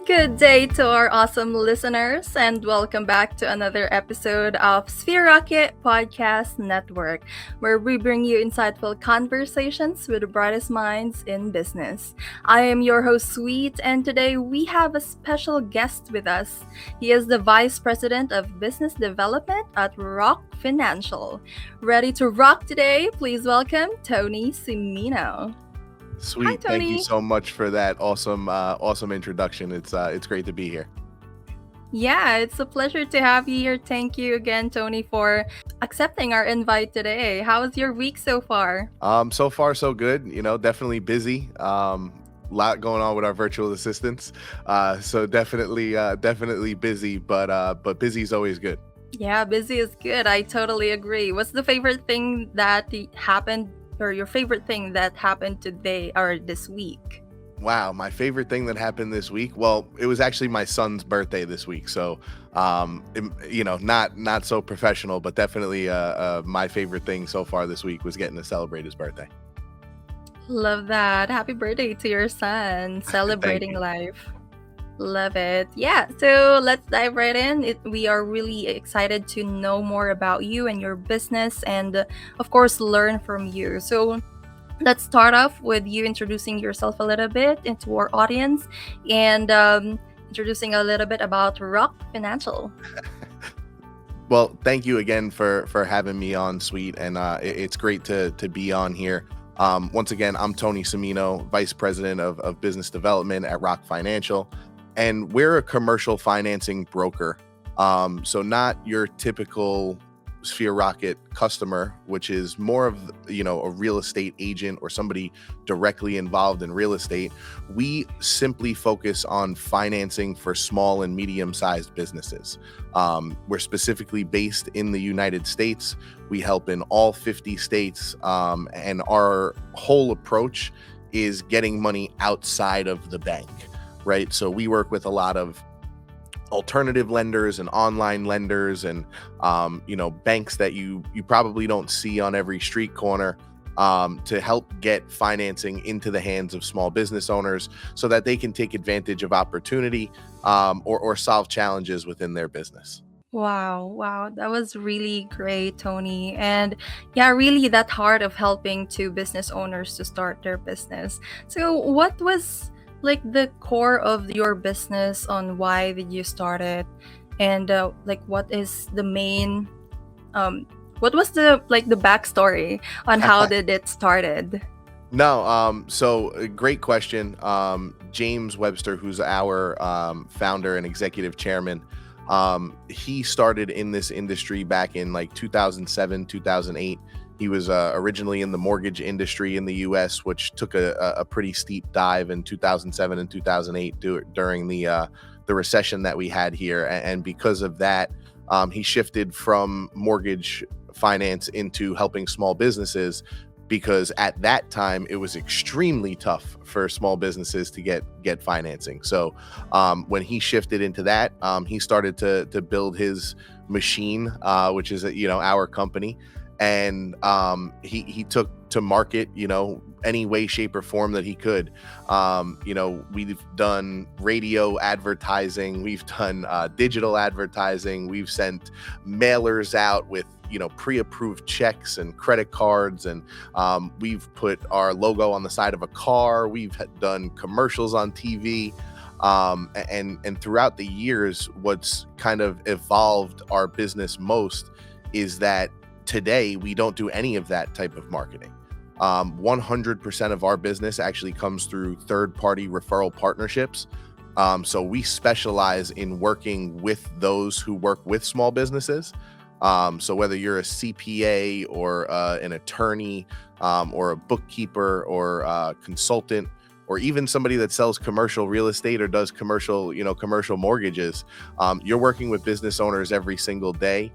Good day to our awesome listeners, and welcome back to another episode of Sphere Rocket Podcast Network, where we bring you insightful conversations with the brightest minds in business. I am your host, Sweet, and today we have a special guest with us. He is the Vice President of Business Development at ROC Financial. Ready to rock today? Please welcome Tony Cimino. Hi, Sweet. Thank you Tony. so much for that awesome introduction. It's great to be here. Yeah, it's a pleasure to have you here. Thank you again, Tony, for accepting our invite today. How's your week so far? So far so good. Definitely busy. Lot going on with our virtual assistants. So definitely busy, but busy is always good. Yeah, busy is good. I totally agree. What's the favorite thing that happened, or your favorite thing that happened today or this week? Wow, my favorite thing that happened this week. Well, it was actually my son's birthday this week, so not so professional, but definitely my favorite thing so far this week was getting to celebrate his birthday. Love that. Happy birthday to your son. Celebrating you. life. Love it. Yeah, so let's dive right in. We are really excited to know more about you and your business and, of course, learn from you. So, let's start off with you introducing yourself a little bit into our audience and introducing a little bit about ROC Financial. Well, thank you again for having me on, Sweet, and it's great to be on here. Once again, I'm Tony Cimino, Vice President of Business Development at ROC Financial, and we're a commercial financing broker. So not your typical Sphere Rocket customer, which is more of a real estate agent or somebody directly involved in real estate. We simply focus on financing for small and medium-sized businesses. We're specifically based in the United States. We help in all 50 states, and our whole approach is getting money outside of the bank, right? So we work with a lot of alternative lenders and online lenders and banks that you probably don't see on every street corner, to help get financing into the hands of small business owners so that they can take advantage of opportunity, or solve challenges within their business. Wow, that was really great, Tony. And yeah, really that heart of helping to business owners to start their business. So, what was like the core of your business? On why did you start it? And what is the main what was the backstory on how did it started? No, so great question. James Webster, who's our founder and executive chairman, he started in this industry back in like 2007, 2008. He was originally in the mortgage industry in the U.S., which took a pretty steep dive in 2007 and 2008 during the recession that we had here. And because of that, he shifted from mortgage finance into helping small businesses, because at that time it was extremely tough for small businesses to get financing. So when he shifted into that, he started to build his machine, which is our company. And he took to market any way, shape, or form that he could. We've done radio advertising, we've done digital advertising, we've sent mailers out with pre-approved checks and credit cards, and we've put our logo on the side of a car, we've done commercials on TV. And throughout the years, what's kind of evolved our business most is that today we don't do any of that type of marketing. 100% of our business actually comes through third-party referral partnerships. So we specialize in working with those who work with small businesses. So whether you're a CPA or an attorney, or a bookkeeper or a consultant, or even somebody that sells commercial real estate or does commercial mortgages, you're working with business owners every single day.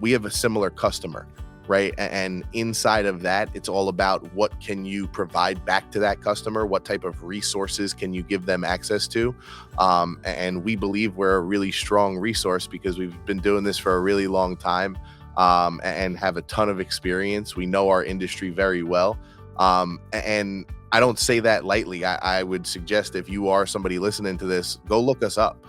We have a similar customer, right? And inside of that, it's all about what can you provide back to that customer? What type of resources can you give them access to? And we believe we're a really strong resource because we've been doing this for a really long time, and have a ton of experience. We know our industry very well. And I don't say that lightly. I would suggest if you are somebody listening to this, go look us up.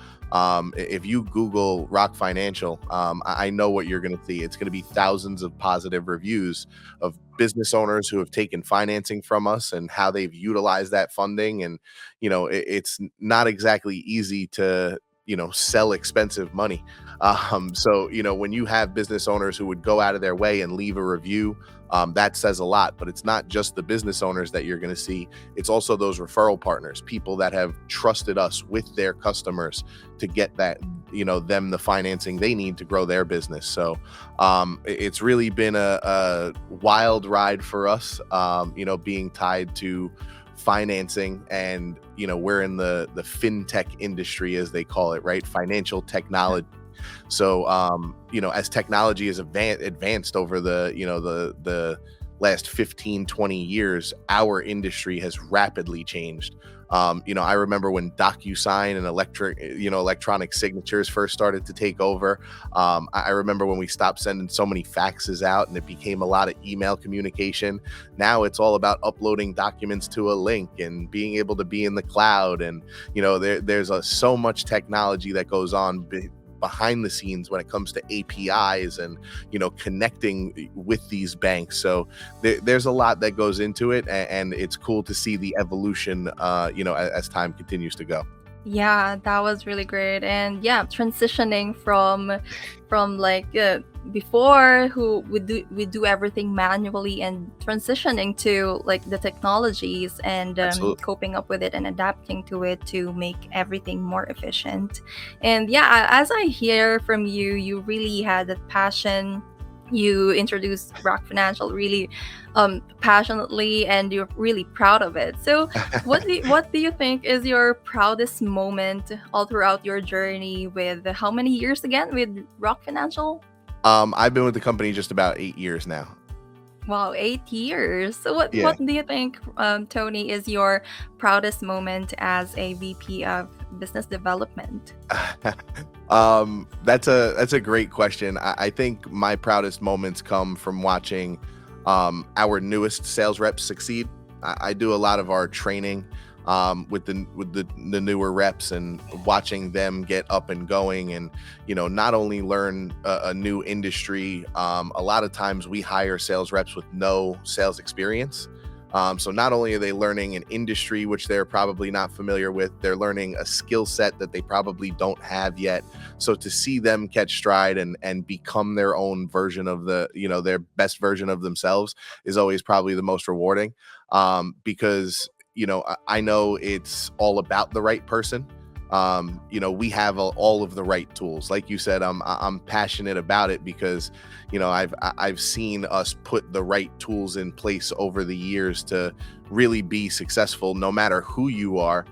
If you Google ROC Financial, I know what you're going to see. It's going to be thousands of positive reviews of business owners who have taken financing from us and how they've utilized that funding. And, it's not exactly easy to, sell expensive money. So, when you have business owners who would go out of their way and leave a review, that says a lot. But it's not just the business owners that you're going to see. It's also those referral partners, people that have trusted us with their customers to get that, them the financing they need to grow their business. So it's really been a wild ride for us, being tied to financing. And we're in the fintech industry, as they call it, right? Financial technology. So as technology has advanced over the last 15, 20 years, our industry has rapidly changed. I remember when DocuSign and electronic signatures first started to take over. I remember when we stopped sending so many faxes out and it became a lot of email communication. Now it's all about uploading documents to a link and being able to be in the cloud. And, there's so much technology that goes on behind the scenes when it comes to APIs and connecting with these banks. So there's a lot that goes into it, and it's cool to see the evolution as time continues to go. Yeah, that was really great. And yeah, transitioning from like before who we do everything manually, and transitioning to like the technologies, and Absolutely. coping up with it and adapting to it to make everything more efficient. And yeah, as I hear from you, you really had that passion. You introduced Rock Financial really passionately, and you're really proud of it. So what do you think is your proudest moment all throughout your journey with how many years again with Rock Financial? I've been with the company just about 8 years now. Wow, 8 years. So what Yeah. do you think, Tony, is your proudest moment as a VP of Business Development? That's a great question. I think my proudest moments come from watching our newest sales reps succeed. I do a lot of our training with the newer reps, and watching them get up and going, and not only learn a new industry. A lot of times we hire sales reps with no sales experience. So not only are they learning an industry which they're probably not familiar with, they're learning a skill set that they probably don't have yet. So to see them catch stride and become their own version of their best version of themselves is always probably the most rewarding. Because I know it's all about the right person. We have all of the right tools. Like you said, I'm passionate about it because I've seen us put the right tools in place over the years to really be successful. No matter who you are,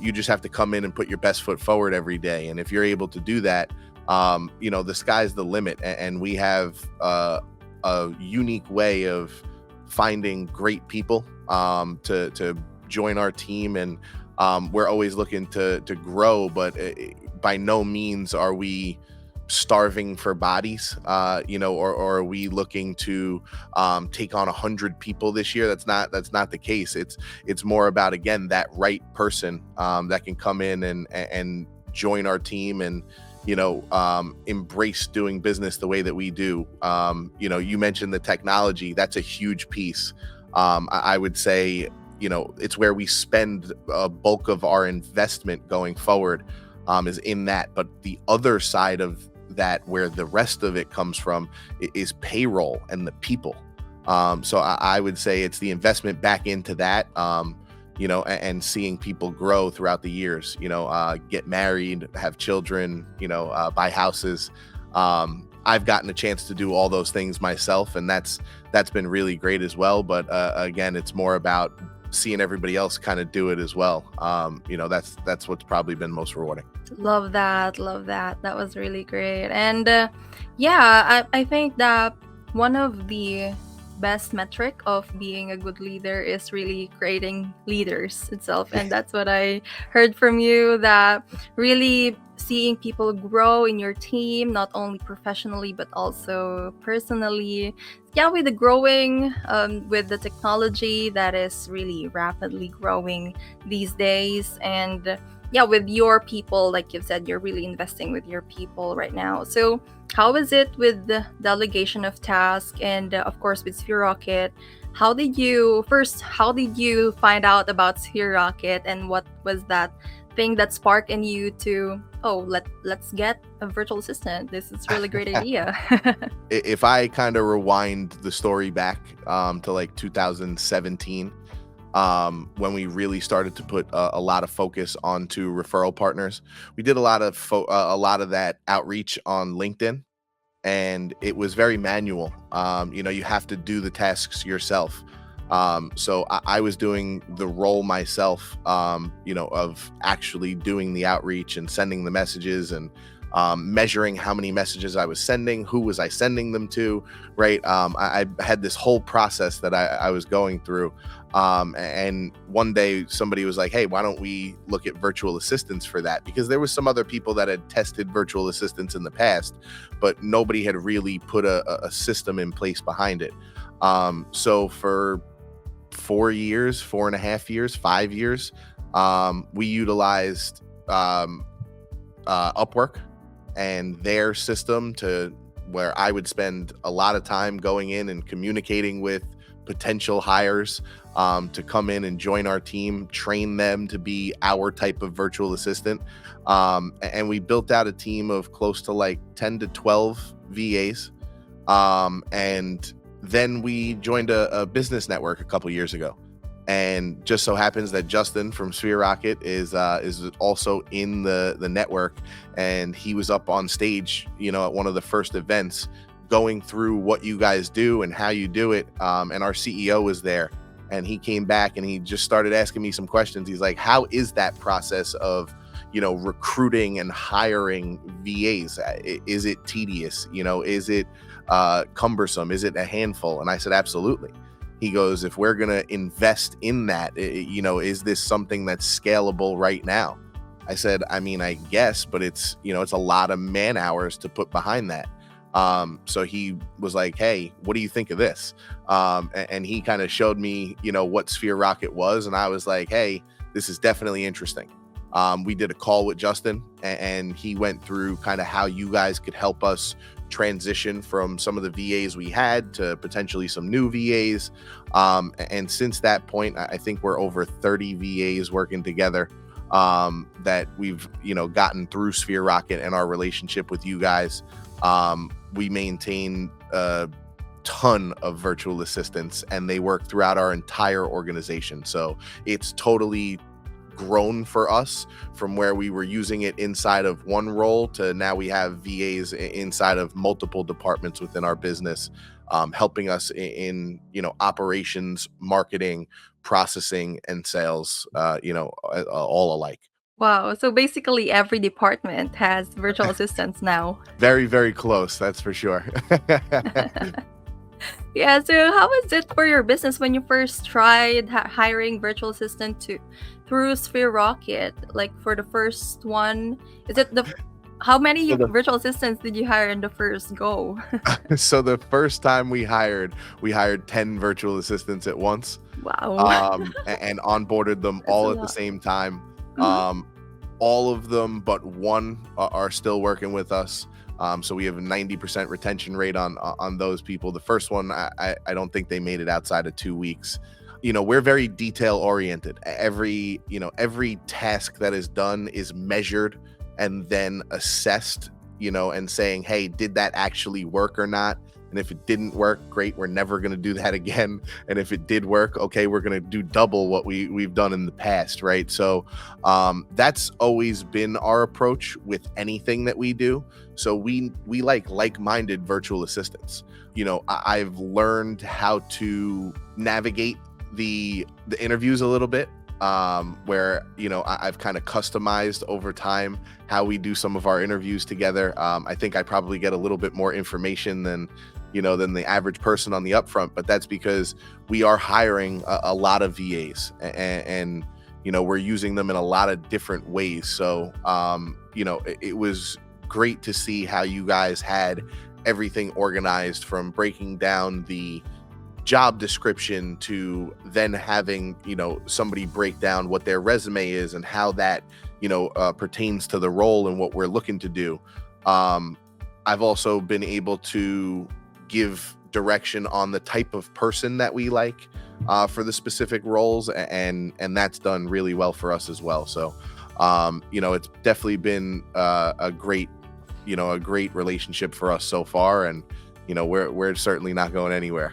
you just have to come in and put your best foot forward every day. And if you're able to do that, the sky's the limit. And we have a unique way of finding great people to join our team. And we're always looking to grow, but by no means are we starving for bodies, or are we looking to take on 100 people this year. That's not the case. It's more about, again, that right person that can come in and join our team, and embrace doing business the way that we do. You mentioned the technology. That's a huge piece. I would say it's where we spend a bulk of our investment going forward, is in that. But the other side of that, where the rest of it comes from, is payroll and the people. So I would say it's the investment back into that, and seeing people grow throughout the years, get married, have children, buy houses. I've gotten a chance to do all those things myself, and that's been really great as well. But again, it's more about seeing everybody else kind of do it as well. That's what's probably been most rewarding. Love that. Love that. That was really great. And yeah, I think that one of the best metric of being a good leader is really creating leaders itself. And that's what I heard from you, that really seeing people grow in your team, not only professionally but also personally. Yeah, with the growing, with the technology that is really rapidly growing these days, and yeah, with your people, like you've said, you're really investing with your people right now. So, how is it with the delegation of tasks, and of course with Sphere Rocket? How did you find out about Sphere Rocket, and what was that thing that sparked in you to, oh, let's get a virtual assistant? This is really great idea. If I kind of rewind the story back to like 2017, when we really started to put a lot of focus onto referral partners, we did a lot of that outreach on LinkedIn, and it was very manual. You have to do the tasks yourself. So I was doing the role myself, of actually doing the outreach and sending the messages, and measuring how many messages I was sending, who was I sending them to, right? I had this whole process that I was going through. And one day somebody was like, hey, why don't we look at virtual assistants for that? Because there was some other people that had tested virtual assistants in the past, but nobody had really put a system in place behind it. So for 4.5 years, 5 years, we utilized Upwork and their system, to where I would spend a lot of time going in and communicating with potential hires to come in and join our team, train them to be our type of virtual assistant. And we built out a team of close to like 10 to 12 VAs. And then we joined a business network a couple years ago. And just so happens that Justin from Sphere Rocket is also in the network, and he was up on stage, at one of the first events, going through what you guys do and how you do it. And our CEO was there, and he came back and he just started asking me some questions. He's like, "How is that process of, recruiting and hiring VAs? Is it tedious? Is it cumbersome? Is it a handful?" And I said, "Absolutely." He goes, "If we're going to invest in that, is this something that's scalable right now?" I said, "I mean, I guess, but it's a lot of man hours to put behind that." So he was like, "Hey, what do you think of this?" And he kind of showed me, what Sphere Rocket was. And I was like, "Hey, this is definitely interesting." We did a call with Justin, and he went through kind of how you guys could help us transition from some of the VAs we had to potentially some new VAs. And since that point, I think we're over 30 VAs working together, that we've, gotten through Sphere Rocket and our relationship with you guys. We maintain a ton of virtual assistants, and they work throughout our entire organization. So it's totally grown for us from where we were using it inside of one role to now we have VAs inside of multiple departments within our business, helping us in operations, marketing, processing, and sales, all alike. Wow, so basically every department has virtual assistants now. Very, very close, that's for sure. Yeah, so how was it for your business when you first tried hiring virtual assistant through Sphere Rocket? Like for the first one, is it how many So the virtual assistants did you hire in the first go? so the first time we hired 10 virtual assistants at once, Wow, and onboarded them that's a all at the lot. same time. Mhm. Um, all of them but one are still working with us. So we have a 90% retention rate on those people. The first one, I don't think they made it outside of 2 weeks. We're very detail oriented. Every task that is done is measured and then assessed, and saying, hey, did that actually work or not? And if it didn't work, great, we're never going to do that again. And if it did work, okay, we're going to do double what we've done in the past, right? So that's always been our approach with anything that we do. So we like-minded virtual assistants. I've learned how to navigate the interviews a little bit, where I've kind of customized over time how we do some of our interviews together. I think I probably get a little bit more information than the average person on the upfront, but that's because we are hiring a lot of VAs, and we're using them in a lot of different ways. So, it was great to see how you guys had everything organized, from breaking down the job description to then having, somebody break down what their resume is and how that, pertains to the role and what we're looking to do. I've also been able to give direction on the type of person that we like for the specific roles, and that's done really well for us as well. So, it's definitely been a great relationship for us so far, and we're certainly not going anywhere.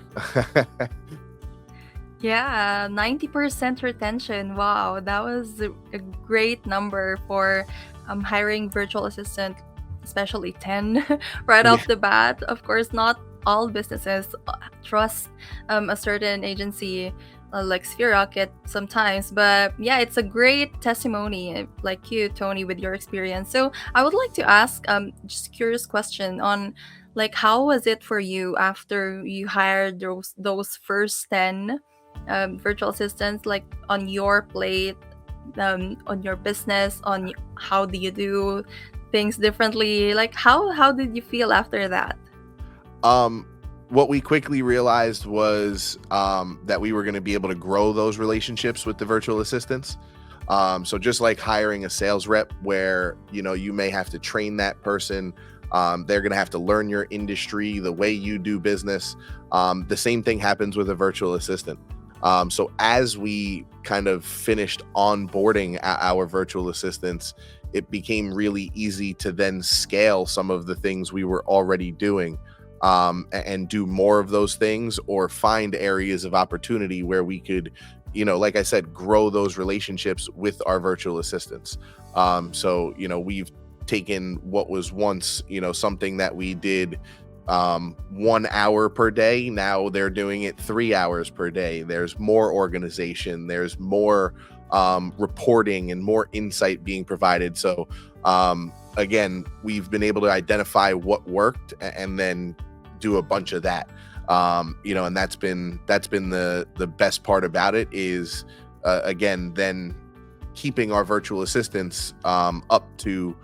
Yeah, 90% retention. Wow, that was a great number for hiring virtual assistant, especially 10 right Yeah. off the bat. Of course, not all businesses trust a certain agency like Sphere Rocket sometimes, but yeah, it's a great testimony, like you, Tony, with your experience. So I would like to ask, just curious question on, like, how was it for you after you hired those first 10 virtual assistants, like on your plate, on your business, on how do you do things differently? Like, how did you feel after that? Um, what we quickly realized was that we were going to be able to grow those relationships with the virtual assistants. So just like hiring a sales rep, where you may have to train that person, they're going to have to learn your industry, the way you do business. The same thing happens with a virtual assistant. So as we kind of finished onboarding our virtual assistants, it became really easy to then scale some of the things we were already doing, and do more of those things, or find areas of opportunity where we could, like I said, grow those relationships with our virtual assistants. So, we've taken what was once, something that we did 1 hour per day. Now they're doing it 3 hours per day. There's more organization, there's more reporting and more insight being provided. So again, we've been able to identify what worked and then do a bunch of that. And that's been the best part about it, is again, then keeping our virtual assistants up to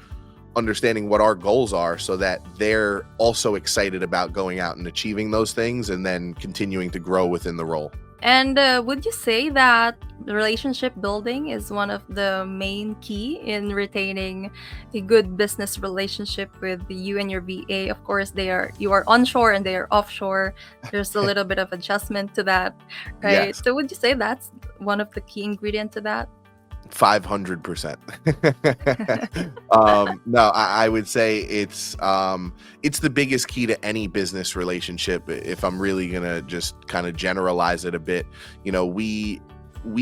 understanding what our goals are, so that they're also excited about going out and achieving those things, and then continuing to grow within the role. And would you say that relationship building is one of the main key in retaining a good business relationship with you and your VA? Of course, you are onshore and they are offshore. There's a little bit of adjustment to that, right? Yes. So would you say that's one of the key ingredient to that? 500%. No, I would say it's the biggest key to any business relationship. If I'm really gonna just kind of generalize it a bit, we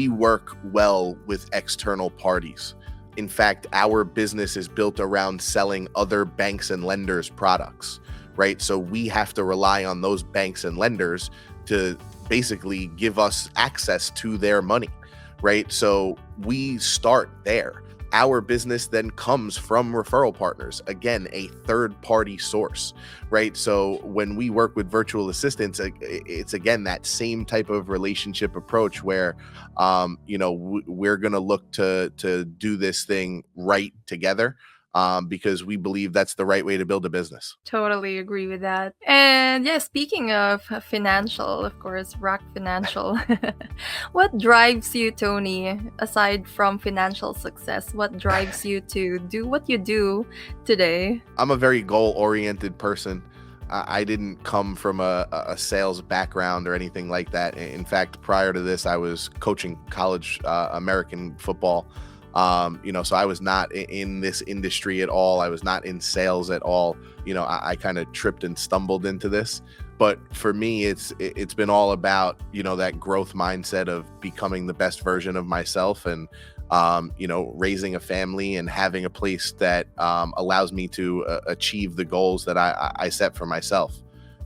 work well with external parties. In fact, our business is built around selling other banks and lenders products, right? So we have to rely on those banks and lenders to basically give us access to their money, right? So we start there. Our business then comes from referral partners, again, a third party source, right? So when we work with virtual assistants, it's again that same type of relationship approach where, we're going to look to do this thing right together, because we believe that's the right way to build a business. Totally agree with that. And yeah, speaking of financial, of course, ROC Financial. What drives you, Tony, aside from financial success? What drives you to do what you do today? I'm a very goal-oriented person. I didn't come from a sales background or anything like that. In fact, prior to this, I was coaching college American football. So I was not in this industry at all. I was not in sales at all. I kind of tripped and stumbled into this. But for me, it's been all about, that growth mindset of becoming the best version of myself, and raising a family and having a place that allows me to achieve the goals that I set for myself.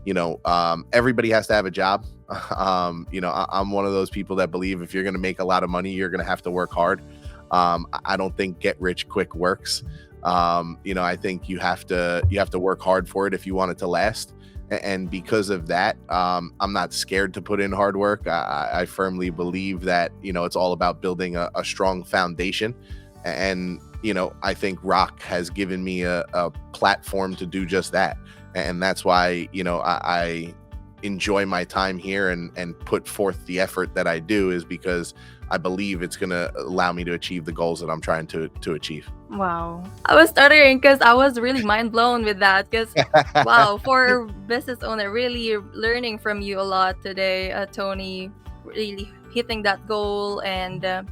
Everybody has to have a job. I'm one of those people that believe if you're going to make a lot of money, you're going to have to work hard. I don't think get rich quick works. I think you have to work hard for it if you want it to last. And because of that, I'm not scared to put in hard work. I firmly believe that, it's all about building a strong foundation. And, I think ROC has given me a platform to do just that. And that's why, I enjoy my time here and put forth the effort that I do, is because I believe it's going to allow me to achieve the goals that I'm trying to achieve. Wow. I was stuttering because I was really mind blown with that. Because, wow, for a business owner, really learning from you a lot today, Tony, really hitting that goal and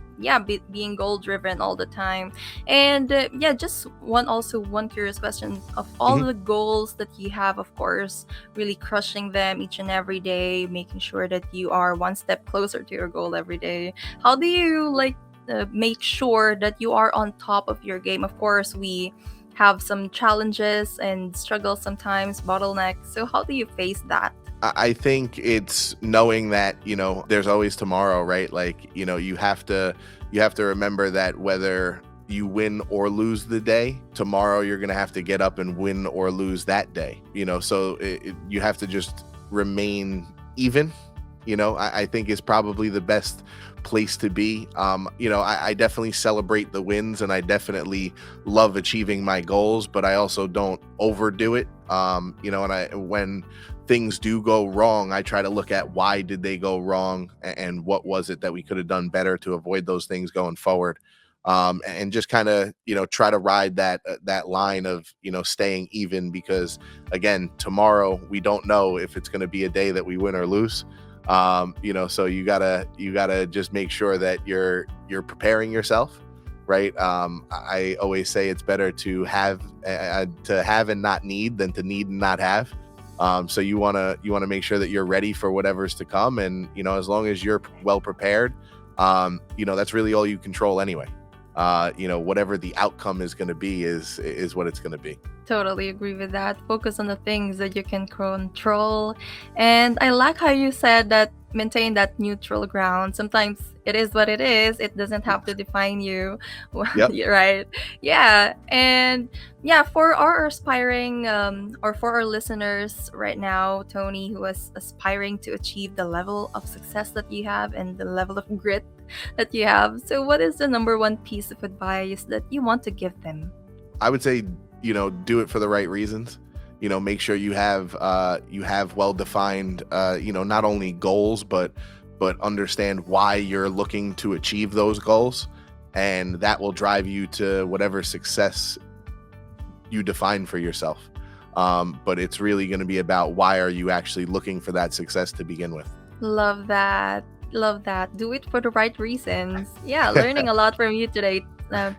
being goal driven all the time. And just one curious question: of all the goals that you have, of course, really crushing them each and every day, making sure that you are one step closer to your goal every day, how do you make sure that you are on top of your game? Of course, we have some challenges and struggles sometimes, bottlenecks. So how do you face that? I think it's knowing that, there's always tomorrow, right? Like, you have to remember that whether you win or lose the day, tomorrow you're going to have to get up and win or lose that day, so you have to just remain even, I think is probably the best place to be. I definitely celebrate the wins and I definitely love achieving my goals, but I also don't overdo it. And when things do go wrong, I try to look at why did they go wrong and what was it that we could have done better to avoid those things going forward. And just kind of, try to ride that line of, staying even, because again, tomorrow we don't know if it's going to be a day that we win or lose. So you gotta just make sure that you're preparing yourself, right? I always say it's better to have and not need than to need and not have. So you want to make sure that you're ready for whatever's to come. And, as long as you're well prepared, that's really all you control anyway. Whatever the outcome is going to be is what it's going to be. Totally agree with that. Focus on the things that you can control. And I like how you said that maintain that neutral ground. Sometimes it is what it is. It doesn't have to define you. Yep. Right. Yeah. And for our aspiring or for our listeners right now, Tony, who is aspiring to achieve the level of success that you have and the level of grit that you have. So what is the number one piece of advice that you want to give them? I would say, do it for the right reasons. Make sure you have well-defined, not only goals, but understand why you're looking to achieve those goals. And that will drive you to whatever success you define for yourself. But it's really going to be about why are you actually looking for that success to begin with. Love that. Do it for the right reasons. Yeah, learning a lot from you today,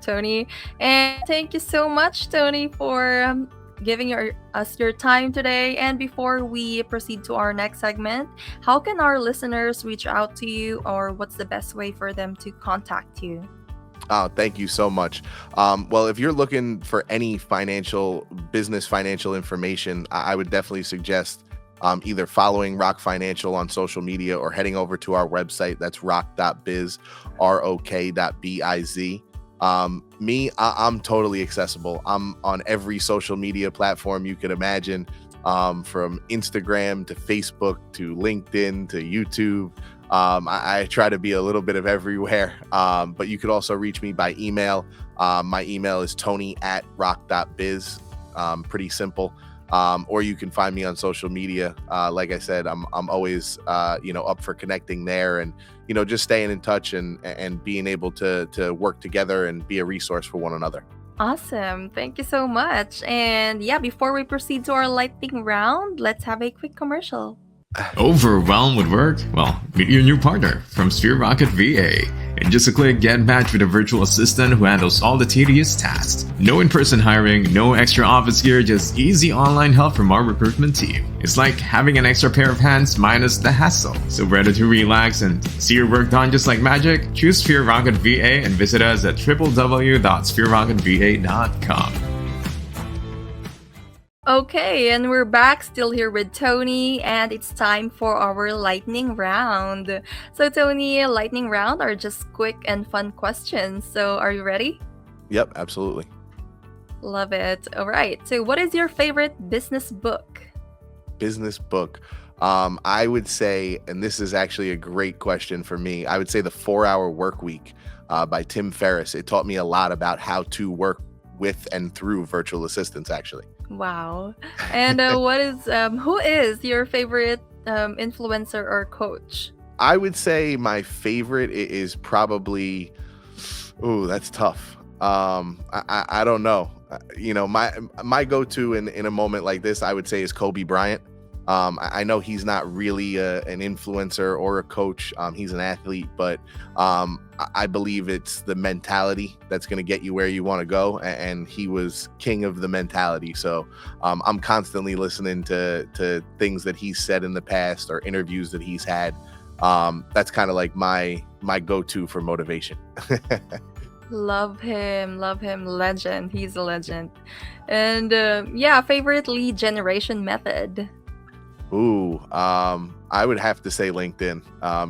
Tony. And thank you so much, Tony, for giving us your time today. And before we proceed to our next segment, how can our listeners reach out to you, or what's the best way for them to contact you? Oh, thank you so much. Well, if you're looking for any financial information, I would definitely suggest either following ROC Financial on social media or heading over to our website. That's roc.biz, ROK.biz. I'm totally accessible. I'm on every social media platform you could imagine, from Instagram to Facebook to LinkedIn to YouTube. I try to be a little bit of everywhere, but you could also reach me by email. My email is tony@roc.biz. Pretty simple. Or you can find me on social media. Like I said, I'm always up for connecting there, and just staying in touch and being able to work together and be a resource for one another. Awesome. Thank you so much. And before we proceed to our lightning round, let's have a quick commercial. Overwhelmed with work? Well, meet your new partner from Sphere Rocket VA. In just a click, get matched with a virtual assistant who handles all the tedious tasks. No in-person hiring, no extra office gear, just easy online help from our recruitment team. It's like having an extra pair of hands minus the hassle. So ready to relax and see your work done just like magic? Choose Sphere Rocket VA and visit us at www.sphererocketva.com. Okay, and we're back still here with Tony, and it's time for our lightning round. So, Tony, lightning round are just quick and fun questions. So, are you ready? Yep, absolutely. Love it. All right. So, what is your favorite business book? Business book. I would say, and this is actually a great question for me, I would say The 4-Hour Work Week by Tim Ferriss. It taught me a lot about how to work with and through virtual assistants, actually. Wow. And who is your favorite influencer or coach? I would say my favorite is probably, oh, that's tough. I don't know. My go-to in a moment like this, I would say, is Kobe Bryant. I know he's not really an influencer or a coach. He's an athlete, but I believe it's the mentality that's going to get you where you want to go. And he was king of the mentality. So I'm constantly listening to things that he's said in the past or interviews that he's had. That's kind of like my go-to for motivation. Love him. Legend. He's a legend. And favorite lead generation method. Ooh, I would have to say LinkedIn.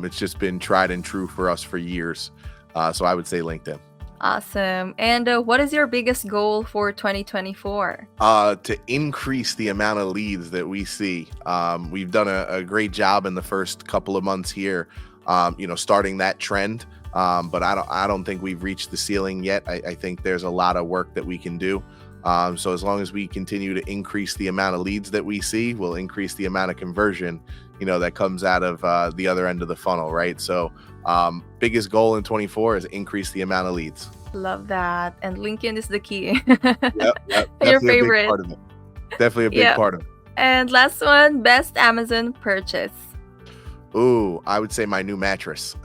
It's just been tried and true for us for years. So I would say LinkedIn. Awesome. And what is your biggest goal for 2024? To increase the amount of leads that we see. We've done a great job in the first couple of months here, starting that trend. But I don't think we've reached the ceiling yet. I think there's a lot of work that we can do. So as long as we continue to increase the amount of leads that we see, we'll increase the amount of conversion, that comes out of the other end of the funnel, right? So biggest goal in 24 is increase the amount of leads. Love that. And LinkedIn is the key. Yep. Your favorite. A big part of it. Definitely a big part of it. And last one, best Amazon purchase. Ooh, I would say my new mattress.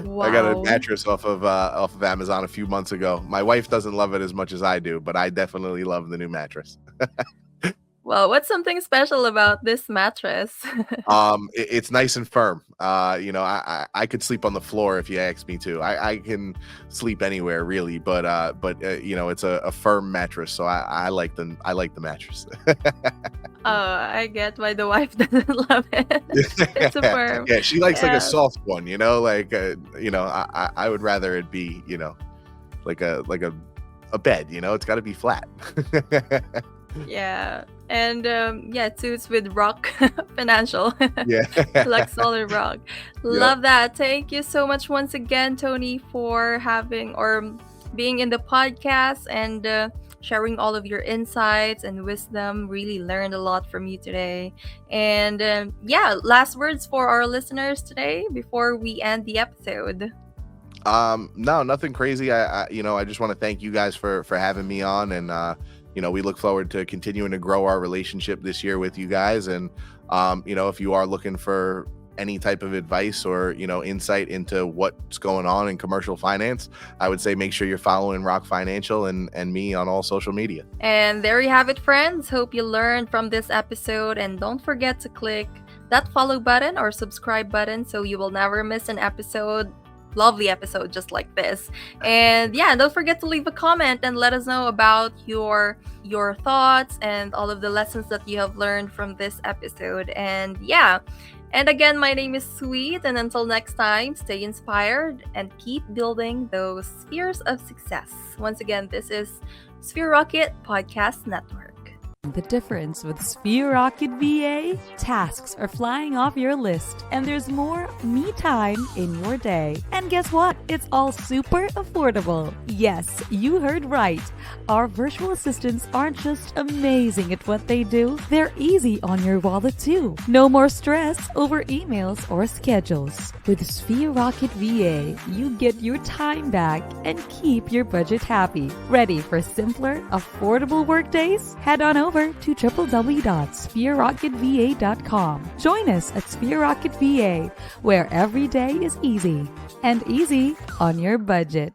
Wow. I got a mattress off of Amazon a few months ago. My wife doesn't love it as much as I do, but I definitely love the new mattress. Well, what's something special about this mattress? It's nice and firm. I could sleep on the floor if you ask me to. I can sleep anywhere really, but it's a firm mattress, so I like the mattress. Oh, I get why the wife doesn't love it. It's a firm. Yeah, she likes like a soft one, I would rather it be, like a bed, it's got to be flat. Yeah. And too, it's with ROC Financial. Yeah. Like solid rock. Love that. Thank you so much once again, Tony, for having or being in the podcast and sharing all of your insights and wisdom. Really learned a lot from you today. And last words for our listeners today before we end the episode. No, nothing crazy. I just want to thank you guys for having me on, and we look forward to continuing to grow our relationship this year with you guys. And, if you are looking for any type of advice or, insight into what's going on in commercial finance, I would say make sure you're following ROC Financial and me on all social media. And there you have it, friends. Hope you learned from this episode. And don't forget to click that follow button or subscribe button so you will never miss an episode. Lovely episode just like this. And don't forget to leave a comment and let us know about your thoughts and all of the lessons that you have learned from this episode. And again, my name is Sweet, and until next time, stay inspired and keep building those spheres of success. Once again, this is Sphere Rocket Podcast Network. The difference with Sphere Rocket VA? Tasks are flying off your list, and there's more me time in your day. And guess what? It's all super affordable. Yes, you heard right. Our virtual assistants aren't just amazing at what they do, they're easy on your wallet too. No more stress over emails or schedules. With Sphere Rocket VA, you get your time back and keep your budget happy. Ready for simpler, affordable workdays? Head on over to www.sphererocketva.com. Join us at Sphere Rocket VA, where every day is easy and easy on your budget.